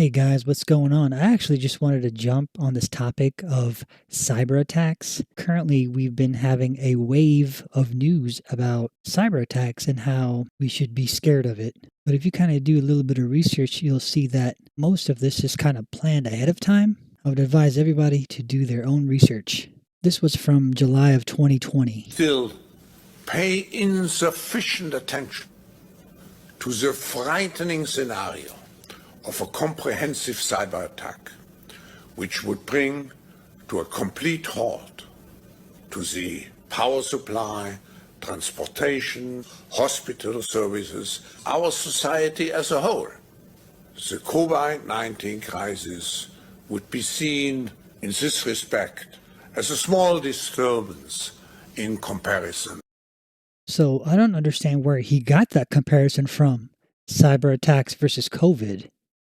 Hey guys, what's going on? I actually just wanted to jump on this topic of cyber attacks. Currently, we've been having a wave of news about cyber attacks and how we should be scared of it. But if you kind of do a little bit of research, you'll see that most of this is kind of planned ahead of time. I would advise everybody to do their own research. This was from July of 2020. Still pay insufficient attention to the frightening scenario of a comprehensive cyber attack, which would bring to a complete halt to the power supply, transportation, hospital services, our society as a whole. The COVID-19 crisis would be seen in this respect as a small disturbance in comparison. So I don't understand where he got that comparison from. Cyber attacks versus COVID.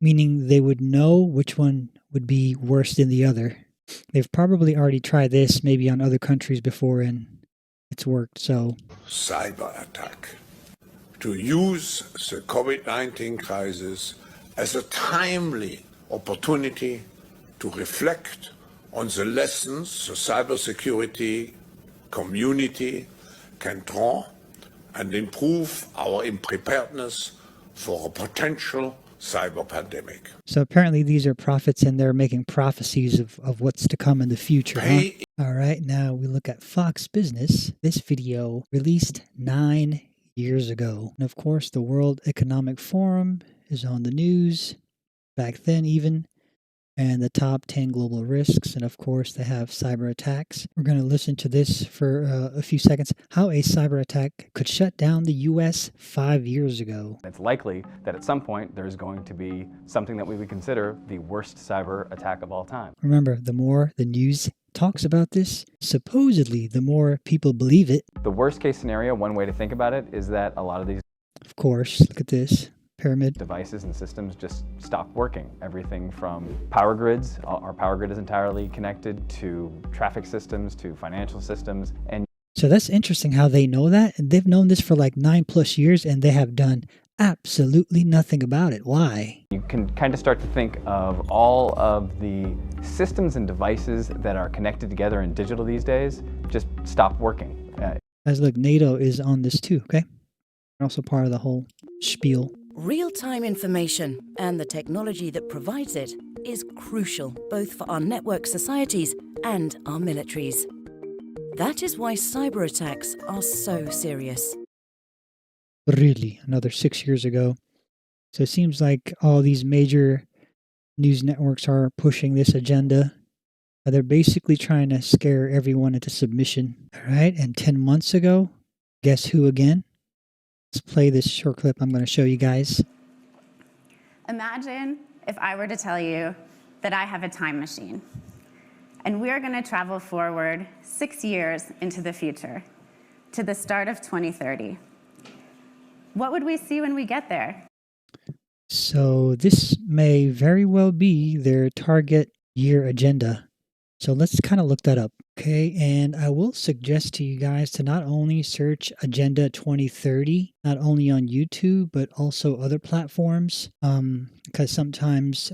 Meaning they would know which one would be worse than the other. They've probably already tried this maybe on other countries before and it's worked, so. Cyber attack. To use the COVID-19 crisis as a timely opportunity to reflect on the lessons the cybersecurity community can draw and improve our preparedness for a potential cyber pandemic. So apparently these are prophets and they're making prophecies of what's to come in the future. All right, now we look at Fox Business. This video released 9 years ago. And of course, the World Economic Forum is on the news back then even. And the top 10 global risks. And of course, they have cyber attacks. We're going to listen to this for a few seconds. How a cyber attack could shut down the U.S. 5 years ago. It's likely that at some point there's going to be something that we would consider the worst cyber attack of all time. Remember, the more the news talks about this, supposedly the more people believe it. The worst case scenario, one way to think about it, is that a lot of these Of course, look at this. Pyramid devices and systems just stop working. Everything from power grids, our power grid is entirely connected, to traffic systems, to financial systems. And so that's interesting how they know that. And they've known this for like 9+ years and they have done absolutely nothing about it. Why? You can kind of start to think of all of the systems and devices that are connected together in digital these days just stop working. Guys, look, NATO is on this too, okay? They're also part of the whole spiel. Real-time information and the technology that provides it is crucial both for our network societies and our militaries. That is why cyber attacks are so serious. Really, another 6 years ago. So it seems like all these major news networks are pushing this agenda. They're basically trying to scare everyone into submission. All right, and 10 months ago, guess who again? Let's play this short clip I'm going to show you guys. Imagine if I were to tell you that I have a time machine and we're going to travel forward 6 years into the future to the start of 2030. What would we see when we get there? So this may very well be their target year agenda. So let's kind of look that up. Okay, and I will suggest to you guys to not only search Agenda 2030, not only on YouTube, but also other platforms, because sometimes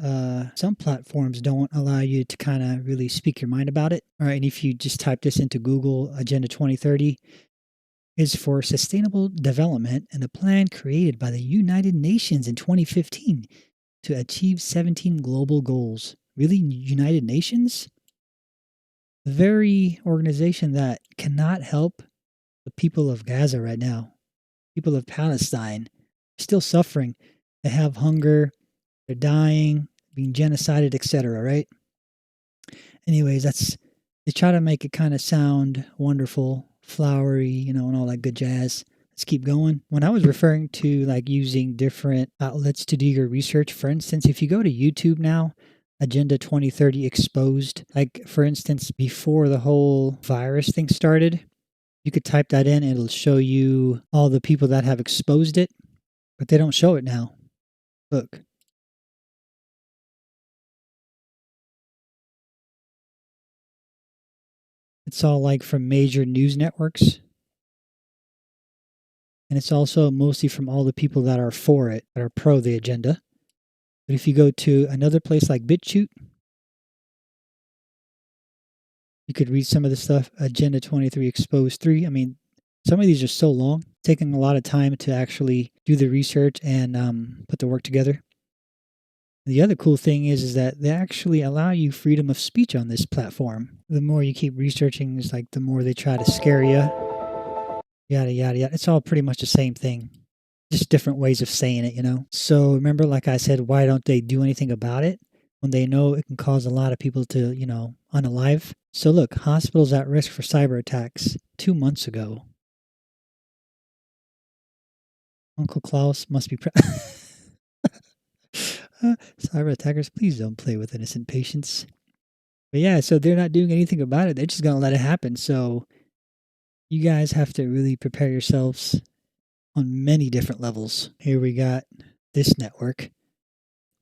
some platforms don't allow you to kind of really speak your mind about it. All right, and if you just type this into Google, Agenda 2030 is for sustainable development and a plan created by the United Nations in 2015 to achieve 17 global goals. Really, United Nations? The very organization that cannot help the people of Gaza right now, people of Palestine, still suffering. They have hunger, they're dying, being genocided, etc., right? Anyways, they try to make it kind of sound wonderful, flowery, and all that good jazz. Let's keep going. When I was referring to like using different outlets to do your research, for instance, if you go to YouTube now, Agenda 2030 exposed. Like, for instance, before the whole virus thing started, you could type that in and it'll show you all the people that have exposed it, but they don't show it now. Look. It's all like from major news networks. And it's also mostly from all the people that are for it, that are pro the agenda. But if you go to another place like BitChute, you could read some of the stuff. Agenda 23 Exposed 3. I mean, some of these are so long, taking a lot of time to actually do the research and put the work together. The other cool thing is that they actually allow you freedom of speech on this platform. The more you keep researching, it's like the more they try to scare you. Yada, yada, yada. It's all pretty much the same thing. Just different ways of saying it, you know? So remember, like I said, why don't they do anything about it when they know it can cause a lot of people to, unalive? So look, hospitals at risk for cyber attacks 2 months ago. Uncle Klaus must be cyber attackers, please don't play with innocent patients. But yeah, so they're not doing anything about it. They're just going to let it happen. So you guys have to really prepare yourselves on many different levels. Here we got this network.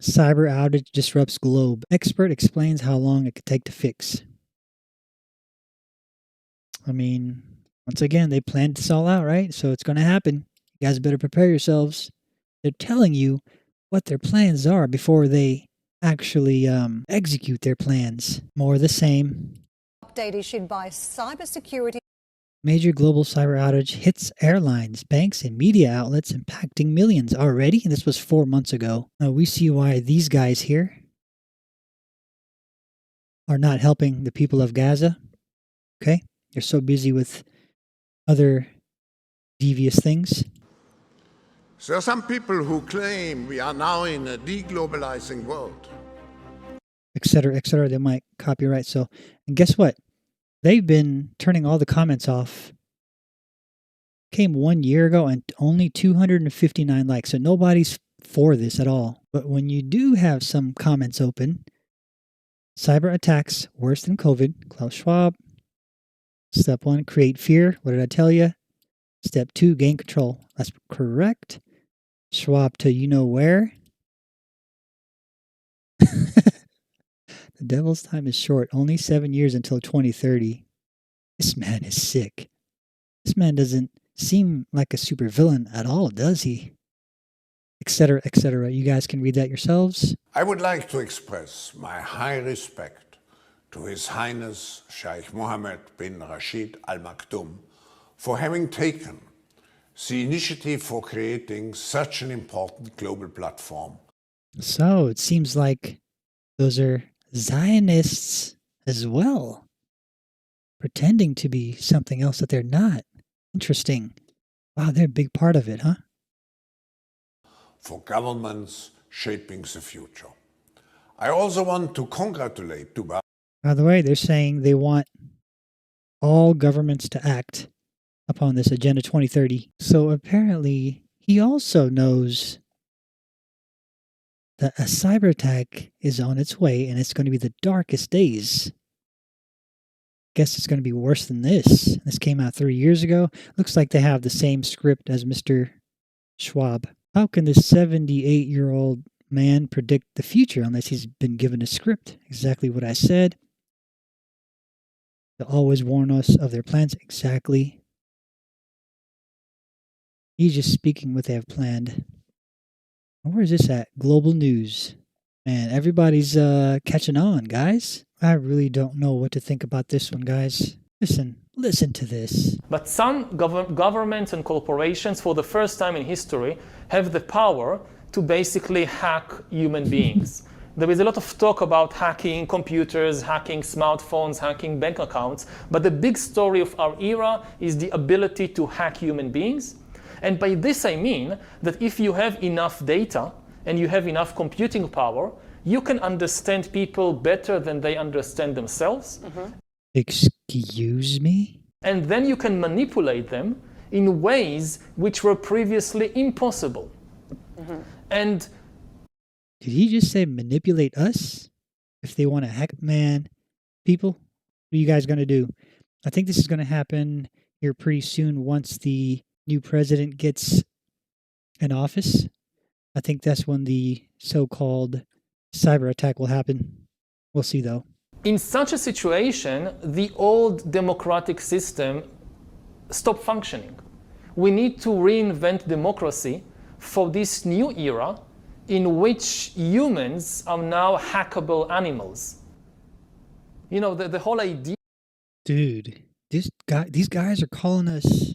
Cyber outage disrupts globe. Expert explains how long it could take to fix. I mean, once again, they planned this all out, right? So it's going to happen. You guys better prepare yourselves. They're telling you what their plans are before they actually execute their plans. More of the same. Update issued by cybersecurity. Major global cyber outage hits airlines, banks, and media outlets, impacting millions already. And this was 4 months ago. Now we see why these guys here are not helping the people of Gaza. Okay? They're so busy with other devious things. There are some people who claim we are now in a deglobalizing world. Etc., etc. They might copyright. So, and guess what? They've been turning all the comments off. Came 1 year ago and only 259 likes. So nobody's for this at all. But when you do have some comments open, cyber attacks worse than COVID. Klaus Schwab. Step 1, create fear. What did I tell you? Step 2, gain control. That's correct. Schwab to you know where. The devil's time is short. Only 7 years until 2030. This man is sick. This man doesn't seem like a supervillain at all, does he? Etc., etc. You guys can read that yourselves. I would like to express my high respect to His Highness Sheikh Mohammed bin Rashid Al Maktoum for having taken the initiative for creating such an important global platform. So it seems like those are Zionists as well, pretending to be something else that they're not. Interesting. Wow, they're a big part of it, huh? For governments shaping the future. I also want to congratulate Dubai. By the way, they're saying they want all governments to act upon this Agenda 2030. So apparently, he also knows that a cyber attack is on its way and it's going to be the darkest days. Guess it's going to be worse than this. This came out 3 years ago. Looks like they have the same script as Mr. Schwab. How can this 78-year-old man predict the future unless he's been given a script? Exactly what I said. They'll always warn us of their plans. Exactly. He's just speaking what they have planned. Where is this at? Global news. Man, everybody's catching on, guys. I really don't know what to think about this one, guys. Listen to this. But some governments and corporations, for the first time in history, have the power to basically hack human beings. There is a lot of talk about hacking computers, hacking smartphones, hacking bank accounts, but the big story of our era is the ability to hack human beings. And by this I mean that if you have enough data and you have enough computing power, you can understand people better than they understand themselves. Excuse me? And then you can manipulate them in ways which were previously impossible. And did he just say manipulate us? If they want to hack, man, people, what are you guys going to do? I think this is going to happen here pretty soon once the new president gets in office. I think that's when the so-called cyber attack will happen. We'll see, though. in such a situation, the old democratic system stopped functioning. We need to reinvent democracy for this new era in which humans are now hackable animals. You know, the whole idea. Dude, these guys are calling us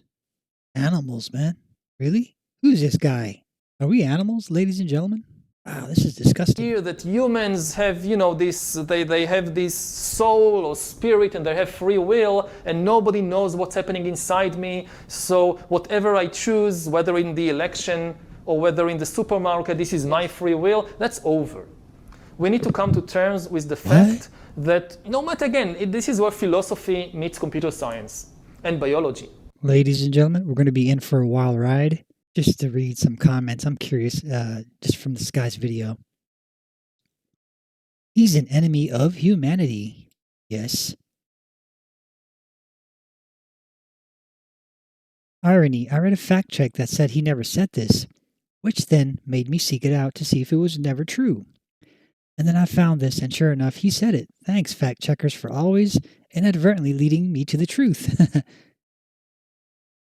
animals, man. Really? Who's this guy? Are we animals, ladies and gentlemen? Wow, this is disgusting. Here that humans have, you know, this, they have this soul or spirit and they have free will and nobody knows what's happening inside me. So whatever I choose, whether in the election or whether in the supermarket, this is my free will, that's over. We need to come to terms with the fact that, no matter again, this is where philosophy meets computer science and biology. Ladies and gentlemen, we're going to be in for a wild ride. Just to read some comments, I'm curious, just from this guy's video. He's an enemy of humanity. Yes. Irony, I read a fact check that said he never said this, which then made me seek it out to see if it was never true. And then I found this, and sure enough, he said it. Thanks, fact checkers, for always inadvertently leading me to the truth.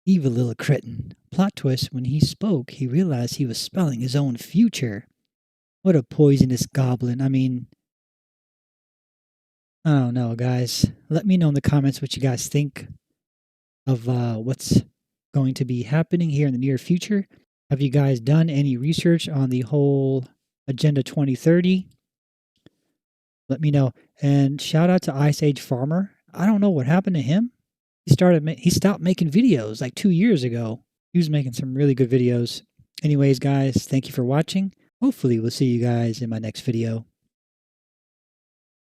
Evil little cretin. Plot twist, when he spoke, he realized he was spelling his own future. What a poisonous goblin. I mean, I don't know, guys. Let me know in the comments what you guys think of what's going to be happening here in the near future. Have you guys done any research on the whole Agenda 2030? Let me know. And shout out to Ice Age Farmer. I don't know what happened to him. He stopped making videos like 2 years ago. He was making some really good videos. Anyways, guys, thank you for watching. Hopefully, we'll see you guys in my next video.